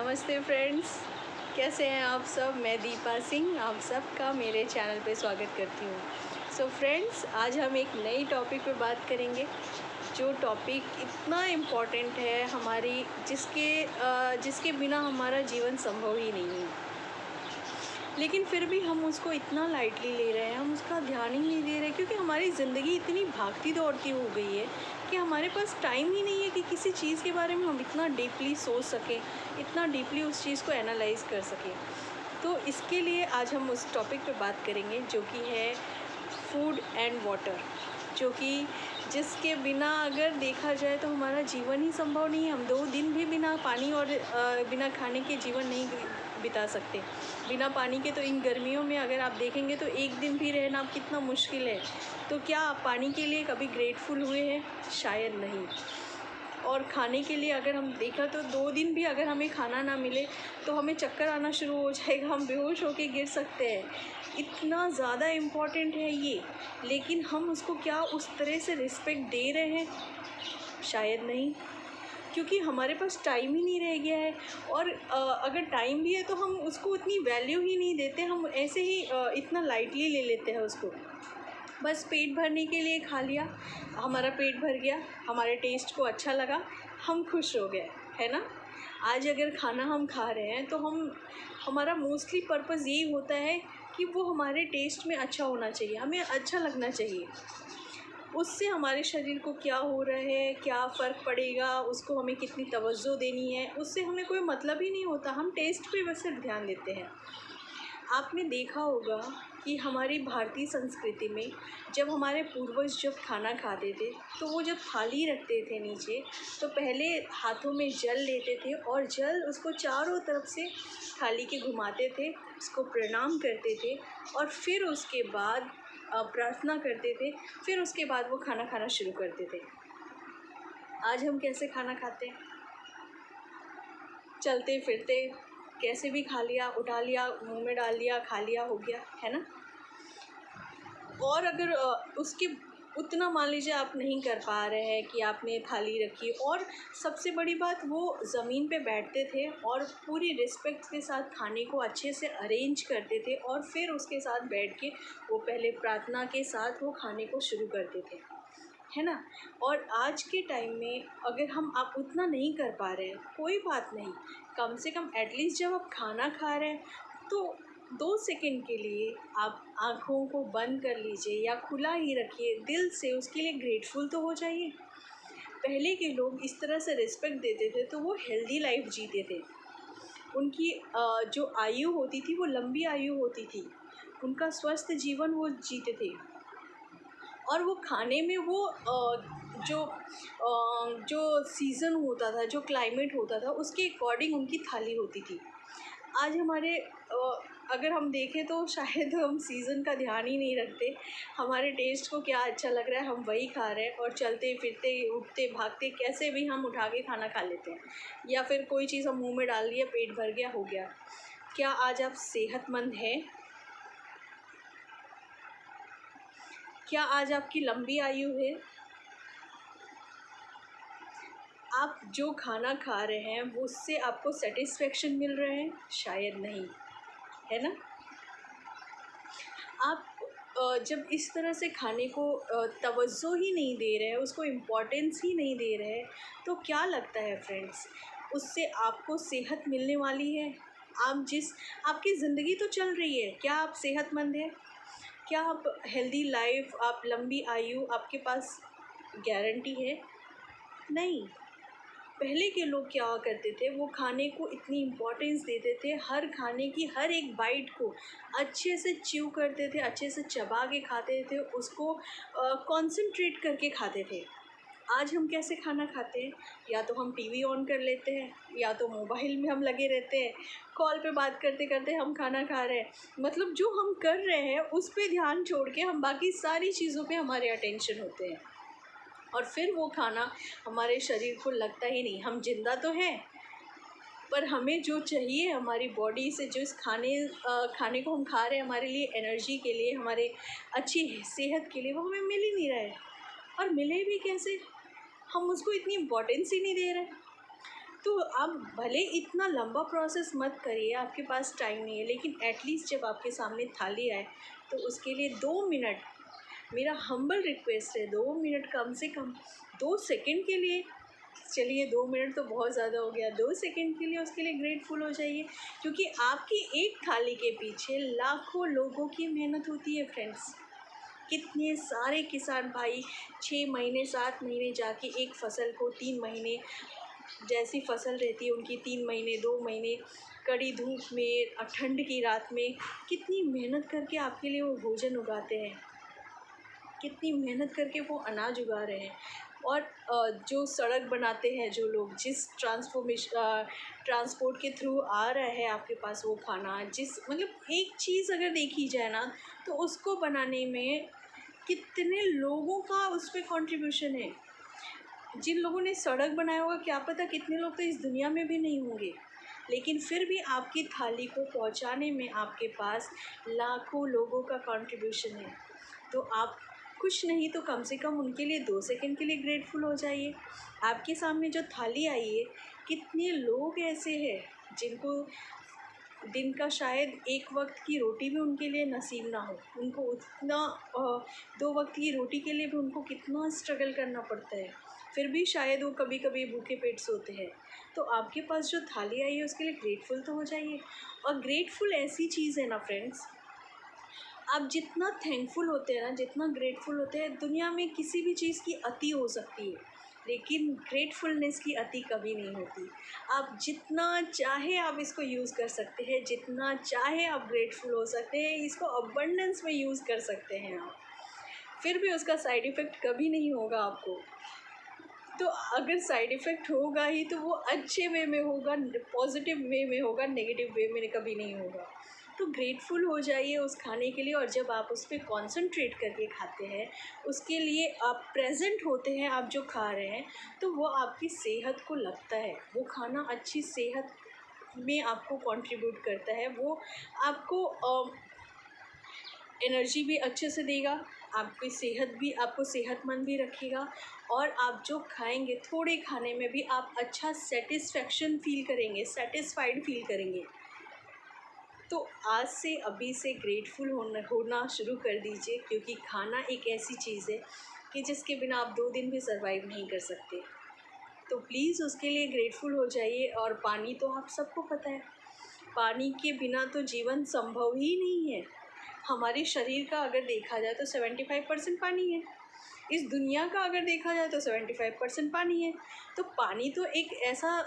नमस्ते फ्रेंड्स, कैसे हैं आप सब। मैं दीपा सिंह आप सबका मेरे चैनल पे स्वागत करती हूँ। सो फ्रेंड्स, आज हम एक नई टॉपिक पे बात करेंगे, जो टॉपिक इतना इम्पोर्टेंट है हमारी, जिसके बिना हमारा जीवन संभव ही नहीं है। लेकिन फिर भी हम उसको इतना लाइटली ले रहे हैं, हम उसका ध्यान ही नहीं दे रहे, क्योंकि हमारी ज़िंदगी इतनी भागती दौड़ती हो गई है कि हमारे पास टाइम ही नहीं है कि किसी चीज़ के बारे में हम इतना डीपली सोच सकें, इतना डीपली उस चीज़ को एनालाइज कर सकें। तो इसके लिए आज हम उस टॉपिक पे बात करेंगे, जो कि है फूड एंड वाटर, जो कि जिसके बिना अगर देखा जाए तो हमारा जीवन ही संभव नहीं है। हम 2 दिन भी बिना पानी और बिना खाने के जीवन नहीं बिता सकते। बिना पानी के तो इन गर्मियों में अगर आप देखेंगे तो 1 दिन भी रहना कितना मुश्किल है। तो क्या आप पानी के लिए कभी ग्रेटफुल हुए हैं? शायद नहीं। और खाने के लिए अगर हम देखा तो 2 दिन भी अगर हमें खाना ना मिले तो हमें चक्कर आना शुरू हो जाएगा, हम बेहोश होके गिर सकते हैं। इतना ज़्यादा इम्पॉर्टेंट है ये, लेकिन हम उसको क्या उस तरह से रिस्पेक्ट दे रहे हैं? शायद नहीं, क्योंकि हमारे पास टाइम ही नहीं रह गया है। और अगर टाइम भी है तो हम उसको उतनी वैल्यू ही नहीं देते, हम ऐसे ही इतना लाइटली ले लेते हैं उसको। बस पेट भरने के लिए खा लिया, हमारा पेट भर गया, हमारे टेस्ट को अच्छा लगा, हम खुश हो गए, है ना। आज अगर खाना हम खा रहे हैं तो हमारा मोस्टली पर्पज़ यही होता है कि वो हमारे टेस्ट में अच्छा होना चाहिए, हमें अच्छा लगना चाहिए। उससे हमारे शरीर को क्या हो रहा है, क्या फ़र्क पड़ेगा, उसको हमें कितनी तवज्जो देनी है, उससे हमें कोई मतलब ही नहीं होता। हम टेस्ट पे बस सिर्फ ध्यान देते हैं। आपने देखा होगा कि हमारी भारतीय संस्कृति में जब हमारे पूर्वज जब खाना खाते थे तो वो जब थाली रखते थे नीचे, तो पहले हाथों में जल लेते थे और जल उसको चारों तरफ से थाली के घुमाते थे, उसको प्रणाम करते थे और फिर उसके बाद प्रार्थना करते थे, फिर उसके बाद वो खाना खाना शुरू करते थे। आज हम कैसे खाना खाते हैं? चलते फिरते कैसे भी खा लिया, उठा लिया, मुंह में डाल लिया, खा लिया, हो गया, है ना। और अगर उसके उतना मान लीजिए आप नहीं कर पा रहे हैं कि आपने थाली रखी, और सबसे बड़ी बात वो ज़मीन पे बैठते थे और पूरी रिस्पेक्ट के साथ खाने को अच्छे से अरेंज करते थे और फिर उसके साथ बैठ के वो पहले प्रार्थना के साथ वो खाने को शुरू करते थे, है ना। और आज के टाइम में अगर आप उतना नहीं कर पा रहे हैं, कोई बात नहीं, कम से कम एटलीस्ट जब आप खाना खा रहे हैं तो 2 सेकंड के लिए आप आँखों को बंद कर लीजिए या खुला ही रखिए, दिल से उसके लिए ग्रेटफुल तो हो जाइए। पहले के लोग इस तरह से रिस्पेक्ट देते थे तो वो हेल्दी लाइफ जीते थे। उनकी जो आयु होती थी वो लंबी आयु होती थी, उनका स्वस्थ जीवन वो जीते थे। और वो खाने में वो जो सीज़न होता था, जो क्लाइमेट होता था, उसके अकॉर्डिंग उनकी थाली होती थी। आज हमारे अगर हम देखें तो शायद हम सीज़न का ध्यान ही नहीं रखते, हमारे टेस्ट को क्या अच्छा लग रहा है हम वही खा रहे हैं, और चलते फिरते उठते भागते कैसे भी हम उठा के खाना खा लेते हैं, या फिर कोई चीज़ हम मुंह में डाल दिया, पेट भर गया, हो गया। क्या आज आप सेहतमंद हैं? क्या आज आपकी लंबी आयु है? आप जो खाना खा रहे हैं वो उससे आपको सेटिस्फेक्शन मिल रहे हैं? शायद नहीं, है ना। आप जब इस तरह से खाने को तवज्जो ही नहीं दे रहे हैं, उसको इम्पोर्टेंस ही नहीं दे रहे हैं, तो क्या लगता है फ्रेंड्स, उससे आपको सेहत मिलने वाली है? आपकी ज़िंदगी तो चल रही है, क्या आप सेहतमंद हैं? क्या आप हेल्दी लाइफ, आप लंबी आयु आपके पास गारंटी है? नहीं। पहले के लोग क्या करते थे, वो खाने को इतनी इम्पोर्टेंस देते थे, हर खाने की हर एक बाइट को अच्छे से च्यू करते थे, अच्छे से चबा के खाते थे, उसको कॉन्सेंट्रेट करके खाते थे। आज हम कैसे खाना खाते हैं? या तो हम टीवी ऑन कर लेते हैं, या तो मोबाइल में हम लगे रहते हैं, कॉल पे बात करते करते हम खाना खा रहे हैं। मतलब जो हम कर रहे हैं उस पे ध्यान छोड़ के हम बाकी सारी चीज़ों पे हमारे अटेंशन होते हैं, और फिर वो खाना हमारे शरीर को लगता ही नहीं। हम जिंदा तो हैं, पर हमें जो चाहिए हमारी बॉडी से, जो इस खाने को हम खा रहे हैं हमारे लिए एनर्जी के लिए, हमारे अच्छी सेहत के लिए, वो हमें मिल ही नहीं रहा है। और मिले भी कैसे? हम उसको इतनी इम्पोर्टेंस ही नहीं दे रहे। तो आप भले इतना लंबा प्रोसेस मत करिए, आपके पास टाइम नहीं है, लेकिन एटलीस्ट जब आपके सामने थाली आए तो उसके लिए 2 मिनट, मेरा हम्बल रिक्वेस्ट है, 2 मिनट कम से कम, 2 सेकंड के लिए, चलिए 2 मिनट तो बहुत ज़्यादा हो गया, 2 सेकंड के लिए उसके लिए ग्रेटफुल हो जाइए, क्योंकि आपकी एक थाली के पीछे लाखों लोगों की मेहनत होती है फ्रेंड्स। कितने सारे किसान भाई 6 महीने 7 महीने जाके एक फसल को 3 महीने, जैसी फसल रहती है उनकी 3 महीने 2 महीने कड़ी धूप में ठंड की रात में कितनी मेहनत करके आपके लिए वो भोजन उगाते हैं, कितनी मेहनत करके वो अनाज उगा रहे हैं। और जो सड़क बनाते हैं जो लोग, जिस ट्रांसपोर्ट के थ्रू आ रहा है आपके पास वो खाना, जिस मतलब एक चीज़ अगर देखी जाए ना तो उसको बनाने में कितने लोगों का उस पर कॉन्ट्रीब्यूशन है। जिन लोगों ने सड़क बनाया होगा क्या पता कितने लोग तो इस दुनिया में भी नहीं होंगे, लेकिन फिर भी आपकी थाली को पहुंचाने में आपके पास लाखों लोगों का कंट्रीब्यूशन है। तो आप कुछ नहीं तो कम से कम उनके लिए 2 सेकंड के लिए ग्रेटफुल हो जाइए। आपके सामने जो थाली आई है, कितने लोग ऐसे हैं जिनको दिन का शायद एक वक्त की रोटी भी उनके लिए नसीब ना हो, उनको उतना 2 वक्त की रोटी के लिए भी उनको कितना स्ट्रगल करना पड़ता है, फिर भी शायद वो कभी कभी भूखे पेट सोते हैं। तो आपके पास जो थाली आई है उसके लिए ग्रेटफुल तो हो जाइए। और ग्रेटफुल ऐसी चीज़ है ना फ्रेंड्स, आप जितना थैंकफुल होते हैं ना, जितना ग्रेटफुल होते हैं, दुनिया में किसी भी चीज़ की अति हो सकती है, लेकिन ग्रेटफुलनेस की अति कभी नहीं होती। आप जितना चाहे आप इसको यूज़ कर सकते हैं, जितना चाहे आप ग्रेटफुल हो सकते हैं, इसको अबंडेंस में यूज़ कर सकते हैं आप, फिर भी उसका साइड इफ़ेक्ट कभी नहीं होगा आपको। तो अगर साइड इफ़ेक्ट होगा ही तो वो अच्छे वे में होगा, पॉजिटिव वे में होगा, नेगेटिव वे में कभी नहीं होगा। तो ग्रेटफुल हो जाइए उस खाने के लिए, और जब आप उस पर कॉन्सेंट्रेट करके खाते हैं, उसके लिए आप प्रेजेंट होते हैं, आप जो खा रहे हैं, तो वो आपकी सेहत को लगता है, वो खाना अच्छी सेहत में आपको कंट्रीब्यूट करता है, वो आपको एनर्जी भी अच्छे से देगा, आपकी सेहत भी, आपको सेहतमंद भी रखेगा, और आप जो खाएंगे थोड़े खाने में भी आप अच्छा सेटिस्फेक्शन फील करेंगे, सेटिस्फाइड फील करेंगे। तो आज से अभी से ग्रेटफुल होना शुरू कर दीजिए, क्योंकि खाना एक ऐसी चीज़ है कि जिसके बिना आप 2 दिन भी सर्वाइव नहीं कर सकते। तो प्लीज़ उसके लिए ग्रेटफुल हो जाइए। और पानी तो आप सबको पता है, पानी के बिना तो जीवन संभव ही नहीं है। हमारे शरीर का अगर देखा जाए तो 75% पानी है, इस दुनिया का अगर देखा जाए तो 75% पानी है। तो पानी तो एक ऐसा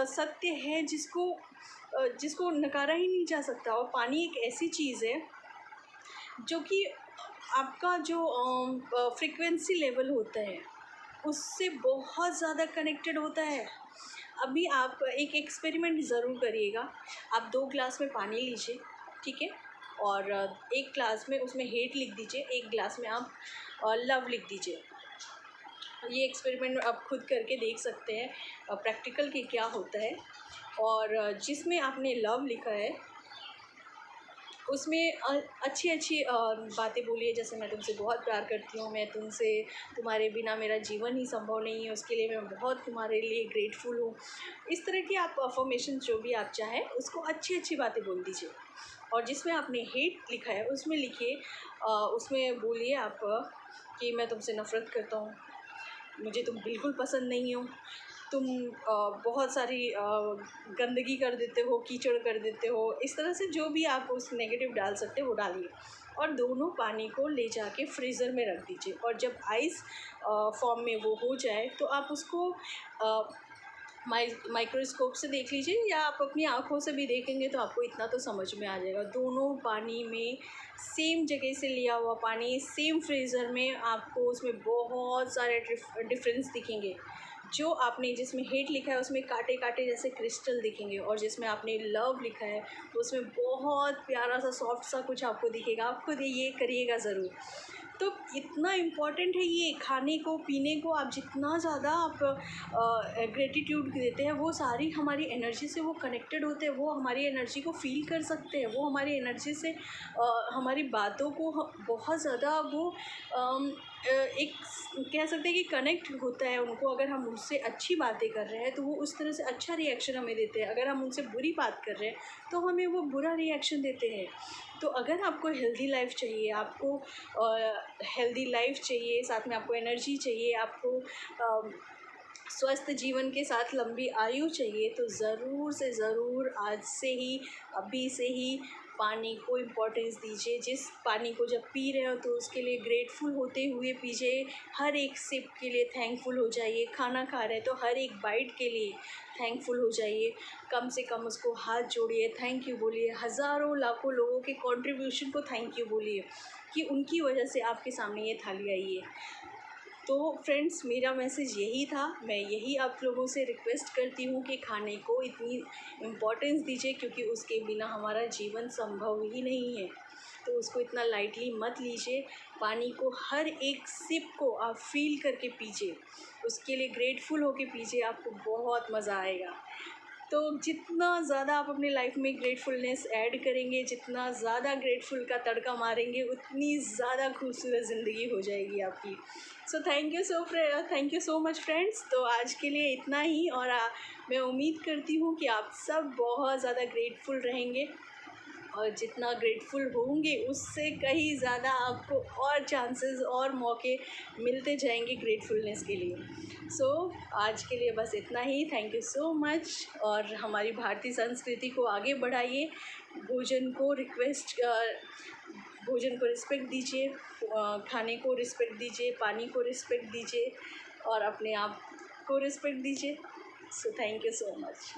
सत्य है जिसको नकारा ही नहीं जा सकता। और पानी एक ऐसी चीज़ है जो कि आपका जो फ्रीक्वेंसी लेवल होता है उससे बहुत ज़्यादा कनेक्टेड होता है। अभी आप एक एक्सपेरिमेंट ज़रूर करिएगा। आप 2 ग्लास में पानी लीजिए, ठीक है, और एक ग्लास में उसमें हेट लिख दीजिए, एक ग्लास में आप लव लिख दीजिए। ये एक्सपेरिमेंट आप खुद करके देख सकते हैं प्रैक्टिकल कि क्या होता है। और जिसमें आपने लव लिखा है उसमें अच्छी अच्छी बातें बोलिए, जैसे मैं तुमसे बहुत प्यार करती हूँ, मैं तुमसे, तुम्हारे बिना मेरा जीवन ही संभव नहीं है, उसके लिए मैं बहुत तुम्हारे लिए ग्रेटफुल हूँ। इस तरह की आप अफर्मेशन जो भी आप चाहें उसको अच्छी अच्छी बातें बोल दीजिए। और जिसमें आपने हेट लिखा है उसमें लिखिए, उसमें बोलिए आप कि मैं तुमसे नफ़रत करता हूँ, मुझे तुम बिल्कुल पसंद नहीं हो, तुम बहुत सारी गंदगी कर देते हो, कीचड़ कर देते हो। इस तरह से जो भी आप उस नेगेटिव डाल सकते हो वो डालिए, और दोनों पानी को ले जाके फ्रीज़र में रख दीजिए। और जब आइस फॉर्म में वो हो जाए तो आप उसको माइक्रोस्कोप से देख लीजिए, या आप अपनी आँखों से भी देखेंगे तो आपको इतना तो समझ में आ जाएगा। दोनों पानी में सेम जगह से लिया हुआ पानी, सेम फ्रीज़र में, आपको उसमें बहुत सारे डिफरेंस दिखेंगे। जो आपने जिसमें हेट लिखा है उसमें कांटे कांटे जैसे क्रिस्टल दिखेंगे, और जिसमें आपने लव लिखा है उसमें बहुत प्यारा सा सॉफ्ट सा कुछ आपको दिखेगा। आप खुद ये करिएगा ज़रूर। तो इतना इम्पॉर्टेंट है ये, खाने को पीने को आप जितना ज़्यादा आप ग्रेटिट्यूड देते हैं, वो सारी हमारी एनर्जी से वो कनेक्टेड होते हैं, वो हमारी एनर्जी को फील कर सकते हैं, वो हमारी एनर्जी से हमारी बातों को बहुत ज़्यादा वो एक कह सकते हैं कि कनेक्ट होता है उनको। अगर हम उनसे अच्छी बातें कर रहे हैं तो वो उस तरह से अच्छा रिएक्शन हमें देते हैं। अगर हम उनसे बुरी बात कर रहे हैं तो हमें वो बुरा रिएक्शन देते हैं। तो अगर आपको हेल्दी लाइफ चाहिए, आपको हेल्दी लाइफ चाहिए, साथ में आपको एनर्जी चाहिए, आपको स्वस्थ जीवन के साथ लंबी आयु चाहिए, तो ज़रूर से ज़रूर आज से ही, अभी से ही पानी को इम्पोर्टेंस दीजिए। जिस पानी को जब पी रहे हो तो उसके लिए ग्रेटफुल होते हुए पीजिए। हर एक सिप के लिए थैंकफुल हो जाइए। खाना खा रहे हैं तो हर एक बाइट के लिए थैंकफुल हो जाइए। कम से कम उसको हाथ जोड़िए, थैंक यू बोलिए। हज़ारों लाखों लोगों के कंट्रीब्यूशन को थैंक यू बोलिए कि उनकी वजह से आपके सामने ये थाली आई है। तो फ्रेंड्स, मेरा मैसेज यही था। मैं यही आप लोगों से रिक्वेस्ट करती हूँ कि खाने को इतनी इम्पोर्टेंस दीजिए, क्योंकि उसके बिना हमारा जीवन संभव ही नहीं है। तो उसको इतना लाइटली मत लीजिए। पानी को हर एक सिप को आप फ़ील करके पीजिए, उसके लिए ग्रेटफुल होके पीजिए, आपको बहुत मज़ा आएगा। तो जितना ज़्यादा आप अपनी लाइफ में ग्रेटफुलनेस ऐड करेंगे, जितना ज़्यादा ग्रेटफुल का तड़का मारेंगे, उतनी ज़्यादा खूबसूरत ज़िंदगी हो जाएगी आपकी। So thank you so much friends. तो आज के लिए इतना ही। और मैं उम्मीद करती हूँ कि आप सब बहुत ज़्यादा ग्रेटफुल रहेंगे, और जितना ग्रेटफुल होंगे उससे कहीं ज़्यादा आपको और चांसेस और मौके मिलते जाएंगे ग्रेटफुलनेस के लिए। सो आज के लिए बस इतना ही। Thank you so much. और हमारी भारतीय संस्कृति को आगे बढ़ाइए। भोजन को रिस्पेक्ट दीजिए, खाने को रिस्पेक्ट दीजिए, पानी को रिस्पेक्ट दीजिए, और अपने आप को रिस्पेक्ट दीजिए। So thank you so much.